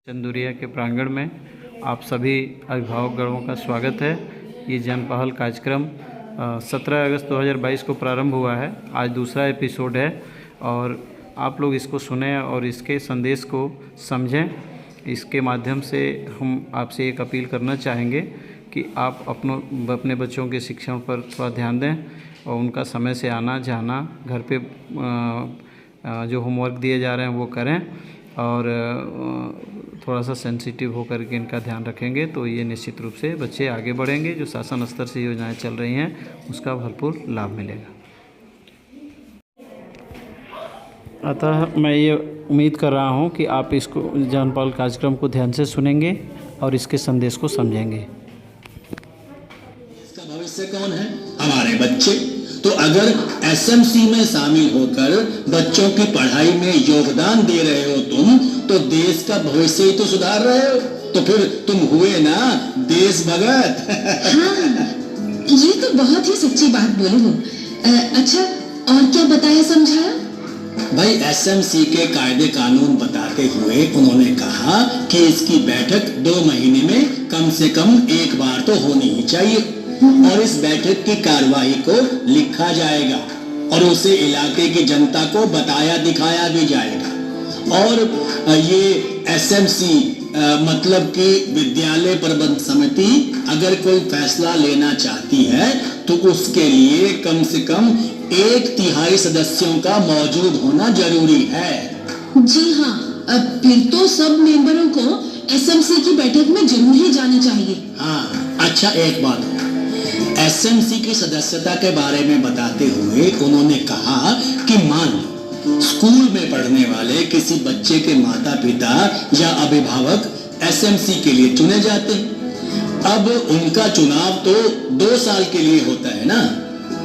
चंदुरिया के प्रांगण में आप सभी अभिभावकगणों का स्वागत है। ये जन पहल कार्यक्रम 17 अगस्त 2022 को प्रारंभ हुआ है। आज दूसरा एपिसोड है और आप लोग इसको सुनें और इसके संदेश को समझें। इसके माध्यम से हम आपसे एक अपील करना चाहेंगे कि आप अपने बच्चों के शिक्षण पर थोड़ा ध्यान दें और उनका समय से आना जाना, घर पे जो होमवर्क दिए जा रहे हैं वो करें और थोड़ा सा सेंसिटिव होकर के इनका ध्यान रखेंगे तो ये निश्चित रूप से बच्चे आगे बढ़ेंगे। जो शासन स्तर से योजनाएं चल रही हैं उसका भरपूर लाभ मिलेगा। अतः मैं ये उम्मीद कर रहा हूँ कि आप इसको जनपहल कार्यक्रम को ध्यान से सुनेंगे और इसके संदेश को समझेंगे। इसका भविष्य कौन है? हमारे बच्चे। तो अगर एसएमसी में शामिल होकर बच्चों की पढ़ाई में योगदान दे रहे हो तुम, तो देश का भविष्य ही तो सुधार रहे हो। तो फिर तुम हुए ना देश भगत। हाँ, ये तो बहुत ही सच्ची बात बोले हो। अच्छा, और क्या बताया समझाया? भाई एसएमसी के कायदे कानून बताते हुए उन्होंने कहा कि इसकी बैठक 2 महीने में कम से कम एक बार तो होनी ही चाहिए और इस बैठक की कार्यवाही को लिखा जाएगा और उसे इलाके की जनता को बताया दिखाया भी जाएगा। और ये एसएमसी मतलब कि विद्यालय प्रबंध समिति अगर कोई फैसला लेना चाहती है तो उसके लिए कम से कम 1/3 सदस्यों का मौजूद होना जरूरी है। जी हाँ, फिर तो सब मेंबरों को एसएमसी की बैठक में जरूर ही जाना चाहिए। हाँ, अच्छा एक बात है, एसएमसी की सदस्यता के बारे में बताते हुए उन्होंने कहा कि मान लो स्कूल में पढ़ने वाले किसी बच्चे के माता पिता या अभिभावक एसएमसी के लिए चुने जाते हैं। अब उनका चुनाव तो 2 साल के लिए होता है ना?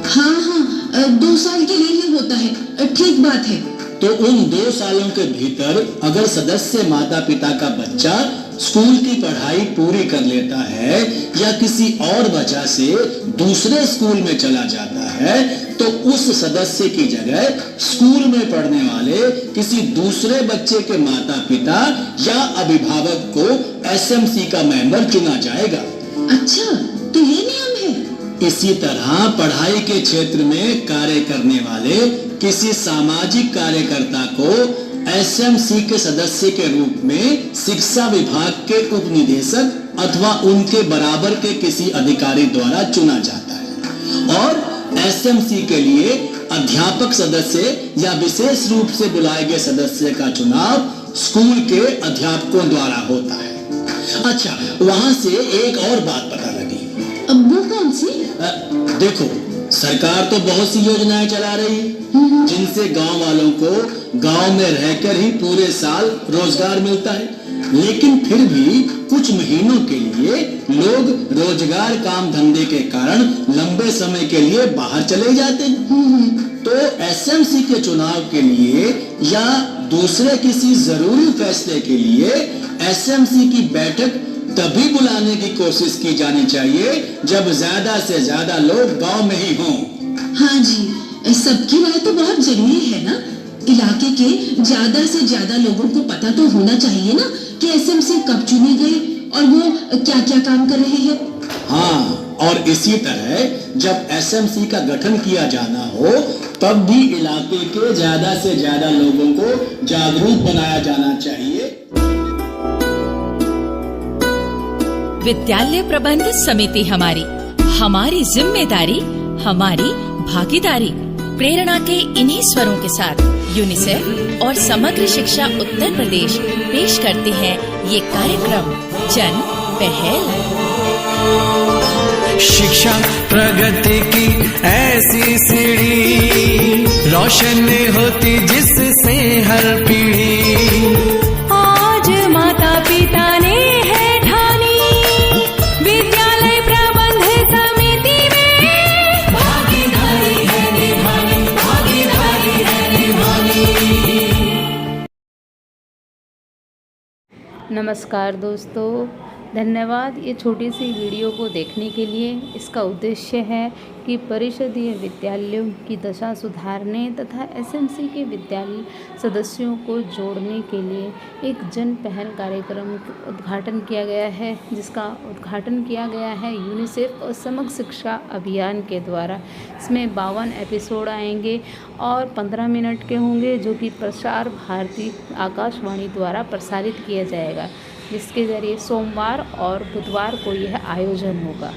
हाँ, 2 साल के लिए ही होता है। ठीक बात है। तो उन 2 सालों के भीतर अगर सदस्य माता पिता का बच्चा स्कूल की पढ़ाई पूरी कर लेता है या किसी और वजह से दूसरे स्कूल में चला जाता है तो उस सदस्य की जगह स्कूल में पढ़ने वाले किसी दूसरे बच्चे के माता पिता या अभिभावक को एसएमसी का मेंबर चुना जाएगा। अच्छा, तो ये नियम है। इसी तरह पढ़ाई के क्षेत्र में कार्य करने वाले किसी सामाजिक कार्यकर्ता को एसएमसी के सदस्य के रूप में शिक्षा विभाग के उप निदेशक अथवा उनके बराबर के किसी अधिकारी द्वारा चुना जाता है और एसएमसी के लिए अध्यापक सदस्य या विशेष रूप से बुलाए गए सदस्य का चुनाव स्कूल के अध्यापकों द्वारा होता है। अच्छा, वहां से एक और बात पता लगी। अब वो कौन सी? देखो, सरकार तो बहुत सी योजनाएं चला रही है जिनसे गांव वालों को गांव में रहकर ही पूरे साल रोजगार मिलता है, लेकिन फिर भी कुछ महीनों के लिए लोग रोजगार काम धंधे के कारण लंबे समय के लिए बाहर चले जाते हैं। तो एसएमसी के चुनाव के लिए या दूसरे किसी जरूरी फैसले के लिए एसएमसी की बैठक तभी बुलाने की कोशिश की जानी चाहिए जब ज्यादा से ज्यादा लोग गांव में ही हों। हाँ जी, सबकी राय तो बहुत जरूरी है ना। इलाके के ज्यादा से ज्यादा लोगों को पता तो होना चाहिए ना कि एसएमसी कब चुनी गई और वो क्या क्या काम कर रहे हैं। हाँ, और इसी तरह जब एसएमसी का गठन किया जाना हो तब भी इलाके के ज्यादा से ज्यादा लोगों को जागरूक बनाया जाना चाहिए। विद्यालय प्रबंध समिति हमारी जिम्मेदारी, हमारी भागीदारी। प्रेरणा के इन्हीं स्वरों के साथ यूनिसेफ और समग्र शिक्षा उत्तर प्रदेश पेश करते हैं ये कार्यक्रम जन पहल। शिक्षा प्रगति की ऐसी सीढ़ी रोशन होती जिससे हर पीढ़ी। आज माता पिता ने है ठानी विद्यालय प्रबंध समिति में भागीदारी है निभानी, भागीदारी है निभानी। नमस्कार दोस्तों, धन्यवाद ये छोटी सी वीडियो को देखने के लिए। इसका उद्देश्य है कि परिषदीय विद्यालयों की दशा सुधारने तथा एसएमसी के विद्यालय सदस्यों को जोड़ने के लिए एक जन पहल कार्यक्रम का उद्घाटन किया गया है, जिसका उद्घाटन किया गया है यूनिसेफ और समग्र शिक्षा अभियान के द्वारा। इसमें 52 एपिसोड आएंगे और 15 मिनट के होंगे, जो कि प्रसार भारती आकाशवाणी द्वारा प्रसारित किया जाएगा, जिसके ज़रिए सोमवार और बुधवार को यह आयोजन होगा।